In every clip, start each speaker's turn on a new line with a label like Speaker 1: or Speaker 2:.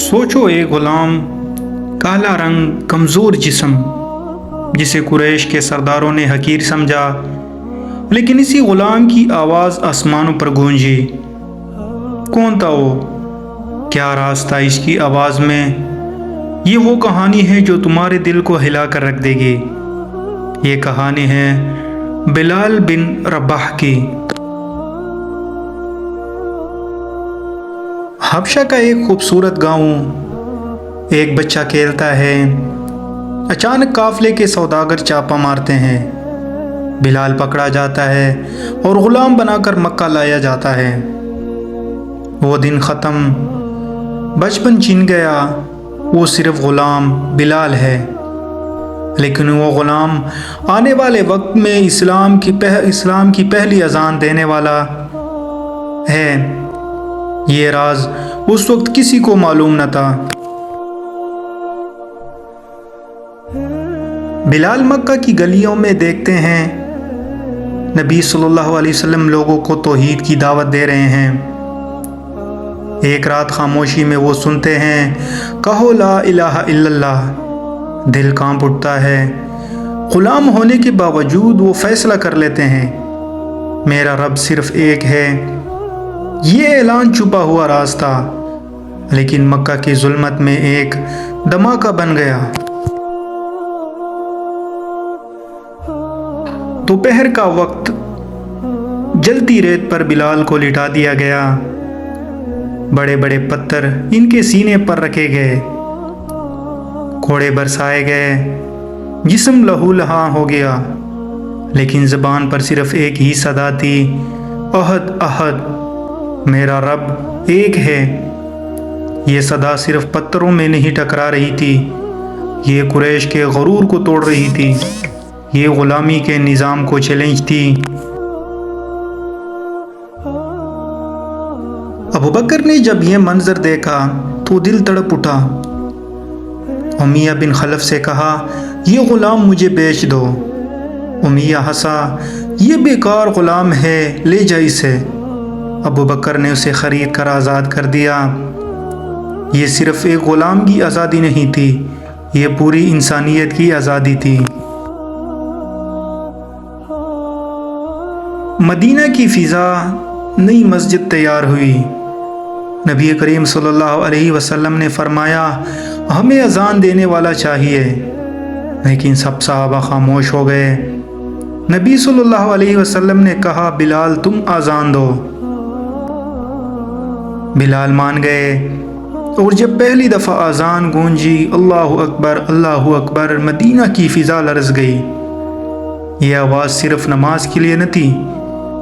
Speaker 1: सोचो एक गुलाम, काला रंग, कमज़ोर जिस्म, जिसे कुरैश के सरदारों ने हकीर समझा, लेकिन इसी गुलाम की आवाज़ आसमानों पर गूंजी। कौन था वो? क्या राज था इसकी आवाज़ में? ये वो कहानी है जो तुम्हारे दिल को हिला कर रख देगी। ये कहानी है बिलाल बिन रबाह की। हबशा का एक खूबसूरत गांव। एक बच्चा खेलता है। अचानक काफले के सौदागर चापा मारते हैं। बिलाल पकड़ा जाता है और गुलाम बनाकर मक्का लाया जाता है। वो दिन ख़त्म, बचपन छिन गया। वो सिर्फ गुलाम बिलाल है, लेकिन वो गुलाम आने वाले वक्त में इस्लाम की पहली अजान देने वाला है। ये राज उस वक्त किसी को मालूम न था। बिलाल मक्का की गलियों में देखते हैं नबी सल्लल्लाहु अलैहि वसल्लम लोगों को तौहीद की दावत दे रहे हैं। एक रात खामोशी में वो सुनते हैं, कहो ला इलाहा इल्लल्लाह। दिल कांप उठता है। गुलाम होने के बावजूद वो फैसला कर लेते हैं, मेरा रब सिर्फ एक है। ये ऐलान छुपा हुआ राज था, लेकिन मक्का की जुल्मत में एक धमाका बन गया। दोपहर का वक्त, जलती रेत पर बिलाल को लिटा दिया गया। बड़े बड़े पत्थर इनके सीने पर रखे गए। कोड़े बरसाए गए। जिस्म लहूलुहान हो गया, लेकिन ज़बान पर सिर्फ एक ही सदा थी, अहद अहद, मेरा रब एक है। ये सदा सिर्फ पत्थरों में नहीं टकरा रही थी, ये कुरैश के गरूर को तोड़ रही थी। ये गुलामी के निज़ाम को चैलेंज थी। अबू बकर ने जब यह मंजर देखा तो दिल तड़प उठा। उमैया बिन खलफ से कहा, ये गुलाम मुझे बेच दो। उमैया हंसा, ये बेकार गुलाम है, ले जा इसे। अबू बकर ने उसे ख़रीद कर आज़ाद कर दिया। ये सिर्फ एक ग़ुलाम की आज़ादी नहीं थी, ये पूरी इंसानियत की आज़ादी थी। मदीना की फ़िज़ा, नई मस्जिद तैयार हुई। नबी करीम सल्लल्लाहु अलैहि वसल्लम ने फरमाया, हमें अज़ान देने वाला चाहिए, लेकिन सब सहाबा खामोश हो गए। नबी सल्लल्लाहु अलैहि वसल्लम ने कहा, बिलाल तुम अज़ान दो। बिलाल मान गए, और जब पहली दफ़ा अज़ान गूंजी, अल्लाहु अकबर, मदीना की फ़िज़ा लरज़ गई। यह आवाज़ सिर्फ नमाज के लिए न थी,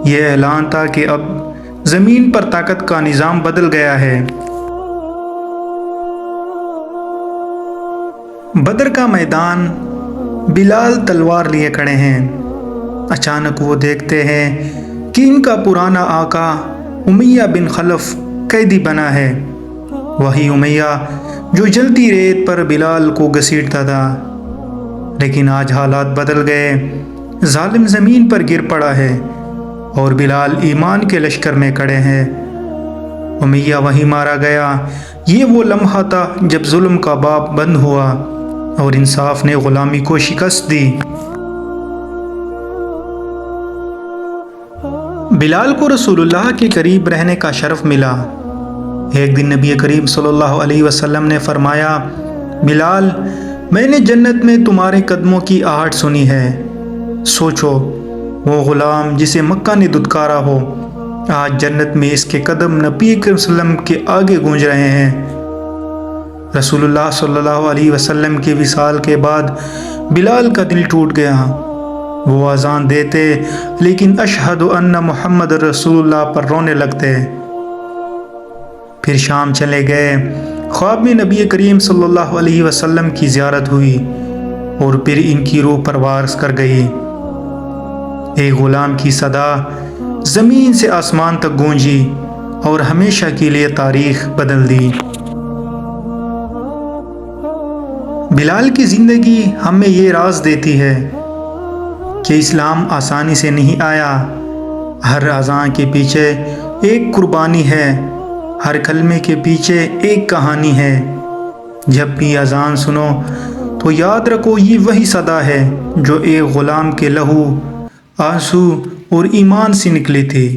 Speaker 1: यह ऐलान था कि अब ज़मीन पर ताकत का निज़ाम बदल गया है। बदर का मैदान, बिलाल तलवार लिए खड़े हैं। अचानक वो देखते हैं कि इनका पुराना आका उमैया बिन खलफ कैदी बना है। वही उमैया जो जलती रेत पर बिलाल को घसीटता था। लेकिन आज हालात बदल गए। जालिम ज़मीन पर गिर पड़ा है और बिलाल ईमान के लश्कर में खड़े हैं। उमैया वहीं मारा गया। ये वो लम्हा था जब जुल्म का बाब बंद हुआ और इंसाफ ने ग़ुलामी को शिकस्त दी। बिलाल को रसूलुल्लाह के करीब रहने का शरफ़ मिला। एक दिन नबी करीम सल्लल्लाहु अलैहि वसल्लम ने फरमाया, बिलाल मैंने जन्नत में तुम्हारे कदमों की आहट सुनी है। सोचो, वो ग़ुलाम जिसे मक्का ने दुत्कारा हो, आज जन्नत में इसके कदम नबी करीम सल्लल्लाहु अलैहि वसल्लम के आगे गूंज रहे हैं। रसूलुल्लाह सल्लल्लाहु अलैहि वसल्लम के विसाल के बाद बिलाल का दिल टूट गया। वो अज़ान देते, लेकिन अशहदु अन्ना मुहम्मद रसूलुल्लाह पर रोने लगते। फिर शाम चले गए। ख्वाब में नबी करीम सल्लल्लाहु अलैहि वसल्लम की ज़ियारत हुई और फिर इनकी रूह परवास कर गई। एक ग़ुलाम की सदा ज़मीन से आसमान तक गूंजी और हमेशा के लिए तारीख़ बदल दी। बिलाल की ज़िंदगी हमें ये राज देती है कि इस्लाम आसानी से नहीं आया। हर अज़ान के पीछे एक कुर्बानी है, ہر کلمے کے پیچھے ایک کہانی ہے۔ جب بھی اذان سنو تو یاد رکھو یہ وہی صدا ہے جو ایک غلام کے لہو، آنسو اور ایمان سے نکلے تھے۔